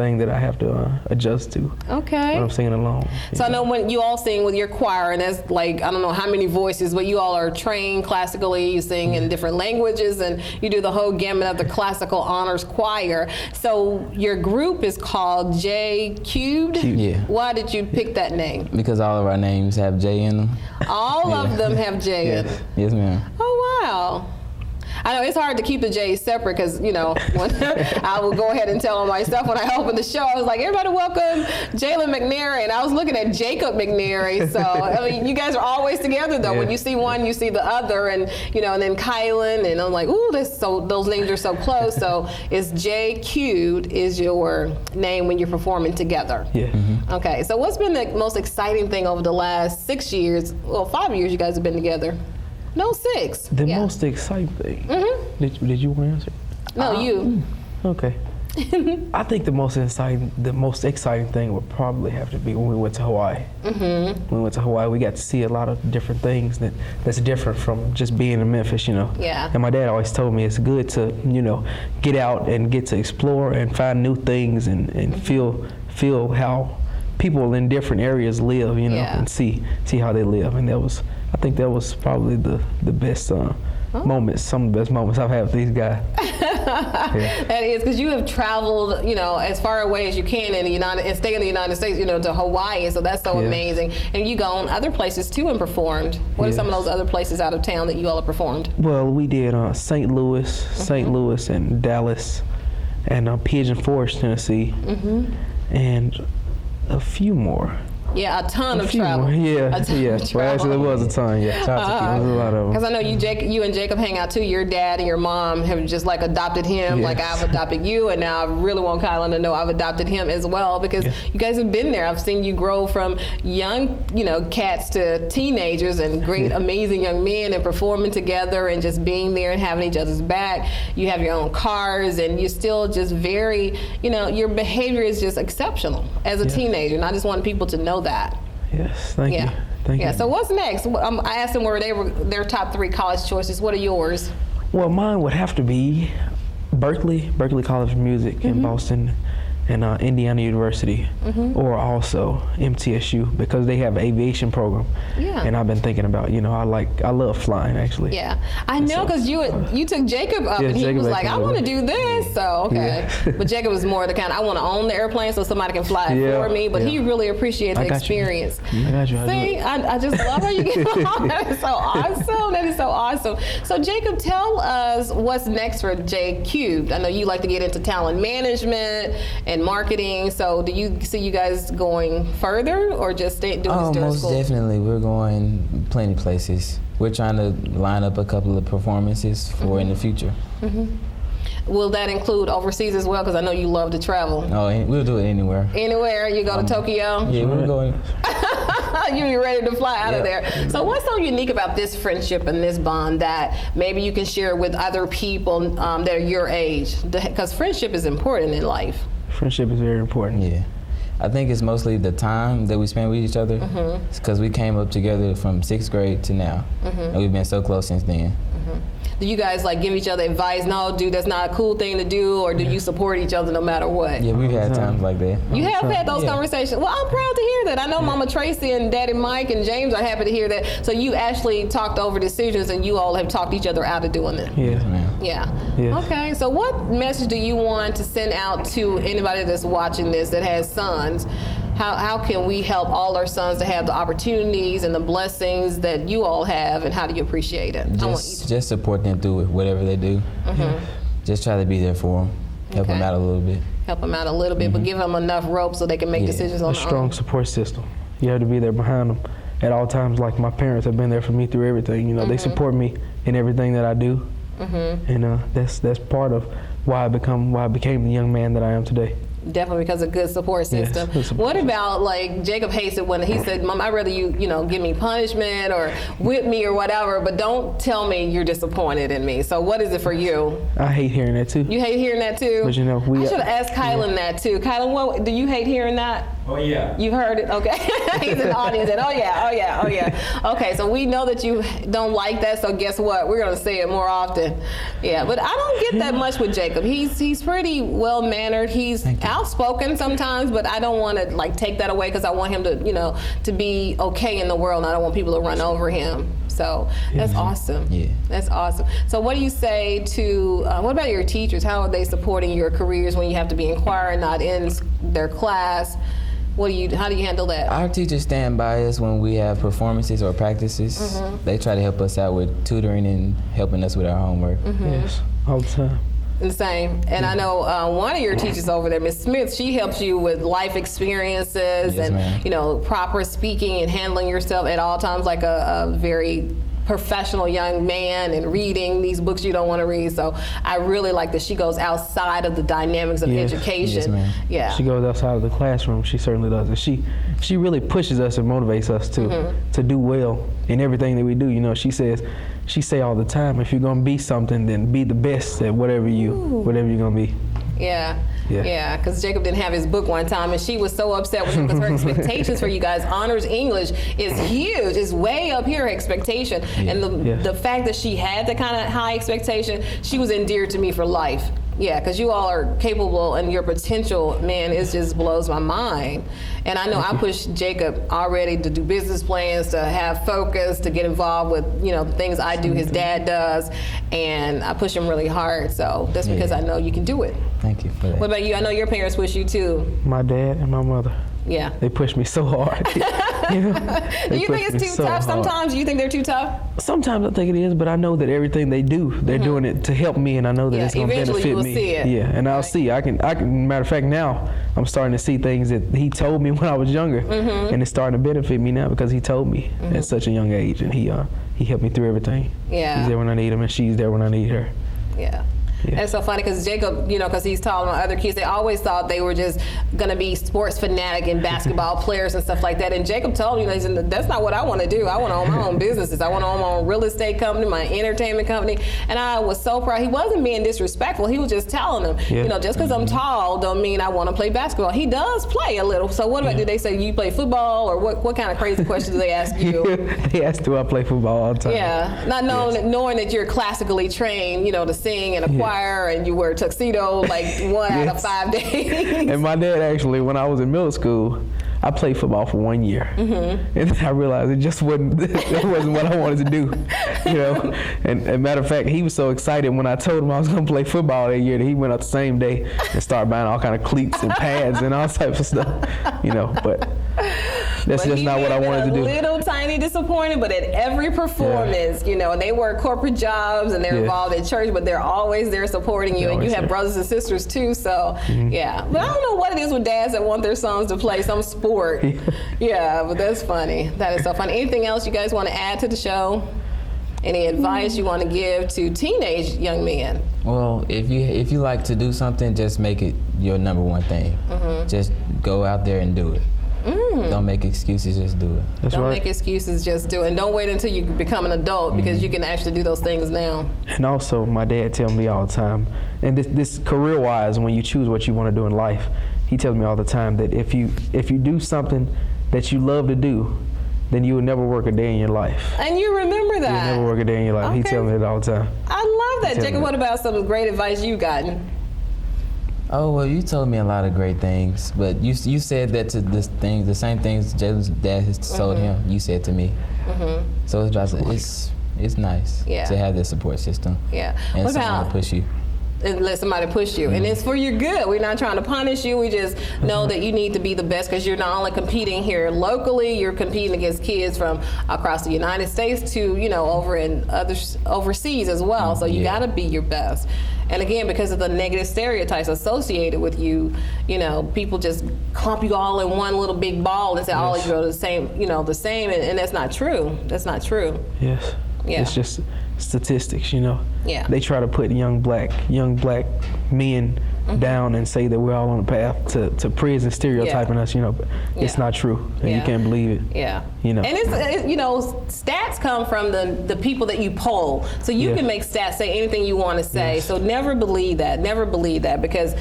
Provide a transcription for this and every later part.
thing that I have to adjust to. Okay. When I'm singing along. So I know when you all sing with your choir, and that's like, I don't know how many voices, but you all are trained classically, you sing in different languages, and you do the whole gamut of the classical honors choir. So your group is called J Cubed? Yeah. Why did you pick that name? Because all of our names have J in them. All of them have J in them? Yes, ma'am. Oh, wow. I know it's hard to keep the J's separate because, you know, when I will go ahead and tell them myself when I open the show, I was like, everybody welcome Jalien McNary. And I was looking at Jacob McNary. So, I mean, you guys are always together, though. Yeah. When you see one, you see the other. And, you know, and then Kylan. And I'm like, ooh, those names are so close. So it's J Cubed is your name when you're performing together. Yeah. Mm-hmm. Okay. So what's been the most exciting thing over the last 6 years? Well, 5 years you guys have been together. No, 6. The most exciting thing. Mm-hmm. Did you want to answer? No, you. Okay. I think the most exciting thing would probably have to be when we went to Hawaii. Mm-hmm. When we went to Hawaii, we got to see a lot of different things that's different from just being in Memphis, you know. Yeah. And my dad always told me it's good to, you know, get out and get to explore and find new things and feel how people in different areas live, you know, and see how they live. And I think that was probably the best moments, some of the best moments I've had with these guys. Yeah. That is, because you have traveled, you know, as far away as you can and stay in the United States, you know, to Hawaii. So that's so amazing. And you gone other places too and performed. What are some of those other places out of town that you all have performed? Well, we did St. Louis and Dallas and Pigeon Forge, Tennessee, and a few more. Yeah, a ton of travel. Well, actually, it was a ton. Yeah, there was a lot of them. Because I know you and Jacob hang out too. Your dad and your mom have just like adopted him, like I've adopted you, and now I really want Kylan to know I've adopted him as well because you guys have been there. I've seen you grow from young, you know, cats to teenagers and great, amazing young men and performing together and just being there and having each other's back. You have your own cars and you're still just very, you know, your behavior is just exceptional as a teenager, and I just want people to know that. Yes, thank you. Thank you. So what's next? I asked them where their top 3 college choices. What are yours? Well, mine would have to be Berkeley College of Music in Boston, and Indiana University, or also MTSU because they have an aviation program. Yeah. And I've been thinking about, you know, I love flying actually. Yeah, I know because you took Jacob up and he was like, I want to do this. So okay, but Jacob was more the kind I want to own the airplane so somebody can fly it for me. But he really appreciates the experience. I got you. See, I just love how you get on. That is so awesome. That is so awesome. So Jacob, tell us what's next for J Cubed. I know you like to get into talent management and marketing. So do you see you guys going further or just doing this during most school? Definitely. We're going plenty places. We're trying to line up a couple of performances for in the future. Will that include overseas as well? Because I know you love to travel. Oh, we'll do it anywhere. Anywhere? You go to Tokyo? Yeah, we're going. You be ready to fly out of there. So what's so unique about this friendship and this bond that maybe you can share with other people that are your age? Because friendship is important in life. Friendship is very important. Yeah. I think it's mostly the time that we spend with each other. It's because we came up together from 6th grade to now. And we've been so close since then. Do you guys like give each other advice? No, dude, that's not a cool thing to do, or do you support each other no matter what? Yeah, we've had times like that. You have had those conversations. Well, I'm proud to hear that. I know Mama Tracy and Daddy Mike and James are happy to hear that. So you actually talked over decisions and you all have talked each other out of doing it. Yes, ma'am. Yeah. Yes. Okay. So what message do you want to send out to anybody that's watching this that has sons? How can we help all our sons to have the opportunities and the blessings that you all have, and how do you appreciate it? Just support them through it, whatever they do. Just try to be there for them, help them out a little bit. Help them out a little bit, but give them enough rope so they can make decisions on their own. A strong support system. You have to be there behind them at all times. Like my parents have been there for me through everything. You know, they support me in everything that I do, and that's part of why I became the young man that I am today. Definitely because of good support system. Yes, what about, like, Jacob hates it when he said, Mom, I'd rather you give me punishment or whip me or whatever, but don't tell me you're disappointed in me. So what is it for you? I hate hearing that too. You hate hearing that too? But you know, I should have asked Kylan that too. Kylan, what do you hate hearing that? Oh yeah. You heard it? Okay. He's in the audience and oh yeah. Okay, so we know that you don't like that, so guess what? We're gonna say it more often. Yeah, but I don't get that much with Jacob. He's pretty well mannered. He's outspoken sometimes, but I don't want to like take that away because I want him to, to be okay in the world, and I don't want people to run over him. So that's awesome. Yeah. That's awesome. So what do you say to, what about your teachers? How are they supporting your careers when you have to be in choir and not in their class? How do you handle that? Our teachers stand by us when we have performances or practices. Mm-hmm. They try to help us out with tutoring and helping us with our homework. Mm-hmm. Yes, all the time. The same. And I know one of your teachers over there, Miss Smith, she helps you with life experiences and, proper speaking and handling yourself at all times like a very professional young man and reading these books you don't want to read. So I really like that she goes outside of the dynamics of education. Yes, yeah. She goes outside of the classroom. She certainly does. And she really pushes us and motivates us to do well in everything that we do. She say all the time, if you're gonna be something, then be the best at whatever you're gonna be. Yeah, because Jacob didn't have his book one time, and she was so upset with him because her expectations for you guys, honors English, is huge. It's way up here, her expectation. Yeah. And the fact that she had that kind of high expectation, she was endeared to me for life. Yeah, because you all are capable, and your potential, man, it just blows my mind. And I know I pushed Jacob already to do business plans, to have focus, to get involved with, the things I do, his dad does, and I push him really hard. So that's because I know you can do it. Thank you for that. What about you? I know your parents push you too. My dad and my mother. Yeah. They push me so hard. Do you think it's too tough sometimes? Do you think they're too tough? Sometimes I think it is, but I know that everything they do, they're doing it to help me, and I know that it's going to benefit you will me. See it. Yeah, and I'll see. I can. Matter of fact, now I'm starting to see things that he told me when I was younger, and it's starting to benefit me now because he told me at such a young age, and he helped me through everything. Yeah. He's there when I need him, and she's there when I need her. Yeah. Yeah. It's so funny because Jacob, because he's taller than other kids, they always thought they were just going to be sports fanatic and basketball players and stuff like that. And Jacob told me, that's not what I want to do. I want to own my own businesses. I want to own my own real estate company, my entertainment company. And I was so proud. He wasn't being disrespectful. He was just telling them, just because I'm tall don't mean I want to play basketball. He does play a little. So what about, do they say you play football, or what kind of crazy questions do they ask you? They ask, do I play football all the time? Yeah, not knowing that you're classically trained, to sing and acquire. And you wear a tuxedo like 1 out of 5 days. And my dad actually, when I was in middle school, I played football for 1 year, and then I realized it just wasn't what I wanted to do, And matter of fact, he was so excited when I told him I was going to play football that year that he went out the same day and started buying all kind of cleats and pads and all types of stuff, But that's just not what I wanted to do. A little tiny disappointed, but at every performance, and they work corporate jobs and they're involved in church, but they're always there supporting you, and you have brothers and sisters too. So but I don't know what it is with dads that want their sons to play some sport. Yeah, but that's funny. That is so funny. Anything else you guys want to add to the show? Any advice you want to give to teenage young men? Well, if you like to do something, just make it your number one thing. Just go out there and do it. Don't make excuses, just do it. That's don't right. make excuses, just do it. And don't wait until you become an adult, because you can actually do those things now. And also, my dad tells me all the time, and this career-wise, when you choose what you want to do in life, he tells me all the time that if you do something that you love to do, then you will never work a day in your life. And you remember that. You'll never work a day in your life. Okay. He tells me that all the time. I love that. Jacob, what about some great advice you've gotten? Oh, well, you told me a lot of great things, but you said that to the same things Jalen's dad has told him, you said to me. So it's nice to have this support system. Yeah. And what someone to push you. And let somebody push you. And it's for your good. We're not trying to punish you. We just know that you need to be the best, because you're not only competing here locally, you're competing against kids from across the United States to, over in overseas as well. So you got to be your best. And again, because of the negative stereotypes associated with you, people just clump you all in one little big ball and say, all of you are the same, and that's not true. That's not true. Yes. Yeah. It's just statistics, Yeah. They try to put young black men down and say that we're all on the path to prison, stereotyping us, but it's not true, and you can't believe it. Yeah. And it's stats come from the people that you poll, so you can make stats say anything you want to say. So never believe that, because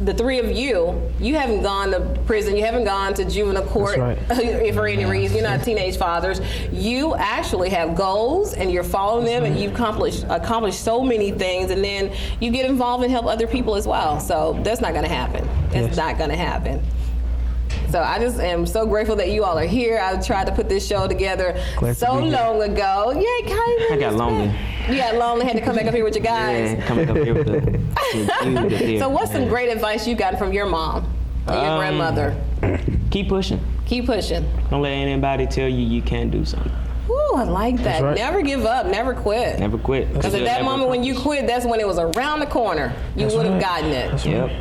the three of you haven't gone to prison, you haven't gone to juvenile court for any reason. You're not teenage fathers. You actually have goals and you're following them, and you've accomplished so many things, and then you get involved and help other people as well. So that's not going to happen. It's not going to happen. So I just am so grateful that you all are here. I tried to put this show together long ago. Yeah, Kylan. I got lonely. You got lonely, had to come back up here with your guys. Yeah, come back up here with the So what's some great advice you got from your mom and your grandmother? Keep pushing. Keep pushing. Don't let anybody tell you can't do something. Ooh, I like that. Right. Never give up. Never quit. Never quit. Because at that moment when you quit, that's when it was around the corner. You would have gotten it. Yep.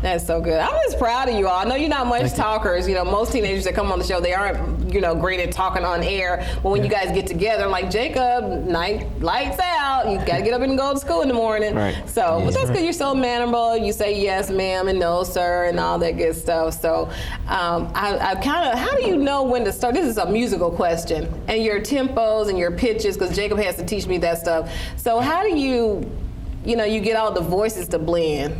That's so good. I'm just proud of you all. I know you're not much talkers. You know, most teenagers that come on the show, they aren't, great at talking on air. But when you guys get together, I'm like, Jacob, lights out. You got to get up and go to school in the morning. Right. So, but that's good. You're so mannerable. You say yes, ma'am, and no, sir, and all that good stuff. So, I kind of, how do you know when to start? This is a musical question. And your tempos and your pitches, because Jacob has to teach me that stuff. So, how do you get all the voices to blend?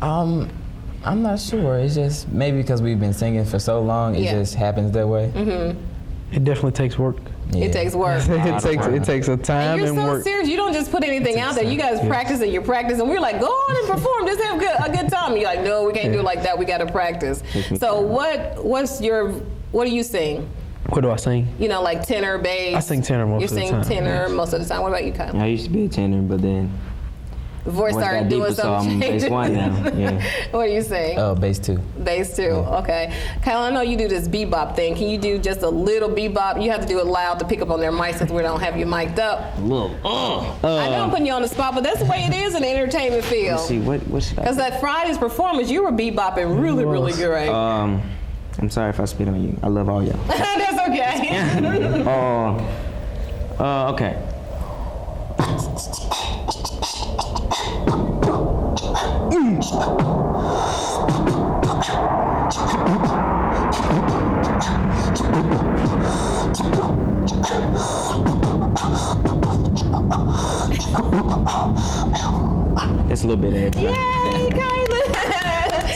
I'm not sure. It's just maybe because we've been singing for so long, it just happens that way. Mm-hmm. It definitely takes work. Yeah. It takes work. It takes a time and and you're so work. serious. You don't just put anything out there. You guys practice and you practice, and we're like, go on and perform. Just have a good time. You're like, no, we can't do it like that. We got to practice. So what do you sing? What do I sing? Like tenor, bass. I sing tenor most of the time. You sing tenor most of the time. What about you, Kylan? I used to be a tenor, but then The voice started doing some changes. Bass one now. Yeah. What do you sing? Oh, bass 2. Bass 2. Okay. Kylan, I know you do this bebop thing. Can you do just a little bebop? You have to do it loud to pick up on their mics since we don't have you mic'd up. A little. I know I'm putting you on the spot, but that's the way it is in the entertainment field. Let's see, what should I? Because at Friday's performance, you were bebopping really, really great. I'm sorry if I spit on you. I love all y'all. That's okay. Okay. It's a little bit heavy. Yay, Kylan!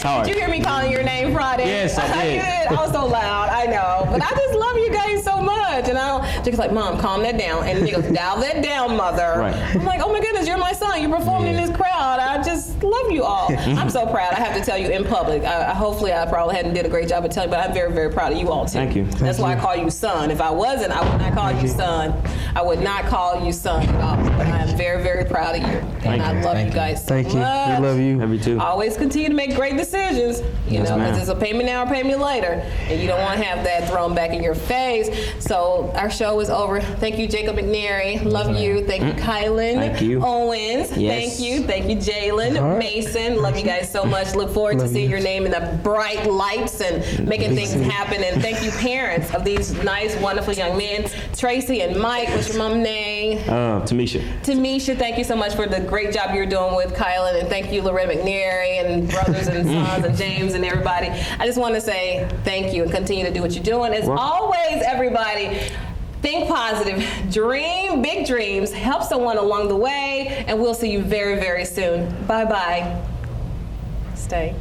Hard. Did you hear me calling your name Friday? Yes, I did. I was so loud, I know. But I just love you guys so much. And Jake's like, Mom, calm that down. And he goes, dial that down, mother. Right. I'm like, oh my goodness, you're my son. You're performing in this crowd. I just love you all. I'm so proud. I have to tell you in public. Hopefully I probably hadn't did a great job of telling you, but I'm very, very proud of you all too. Thank you. That's why I call you son. If I wasn't, I would not call you son. I would not call you son at all. But I am very, very proud of you. And I love you guys so much. Thank you. We love you. Love you too. Always continue to make great decisions, because it's a pay me now or pay me later, and you don't want to have that thrown back in your face. So our show is over. Thank you, Jacob McNary. Love you. Thank you, Kylan. Thank you. Owens. Yes. Thank you, Jalien. Mason. Love you guys so much. Look forward to seeing your name in the bright lights and making things happen. And thank you, parents of these nice, wonderful young men. Tracy and Mike. What's your mom's name? Tamisha, thank you so much for the great job you're doing with Kylan, and thank you, Loretta McNary, and brothers and sons, and James and everybody. I just want to say thank you and continue to do what you're doing. As always, everybody, think positive, dream big dreams, help someone along the way, and we'll see you very, very soon. Bye-bye. Stay.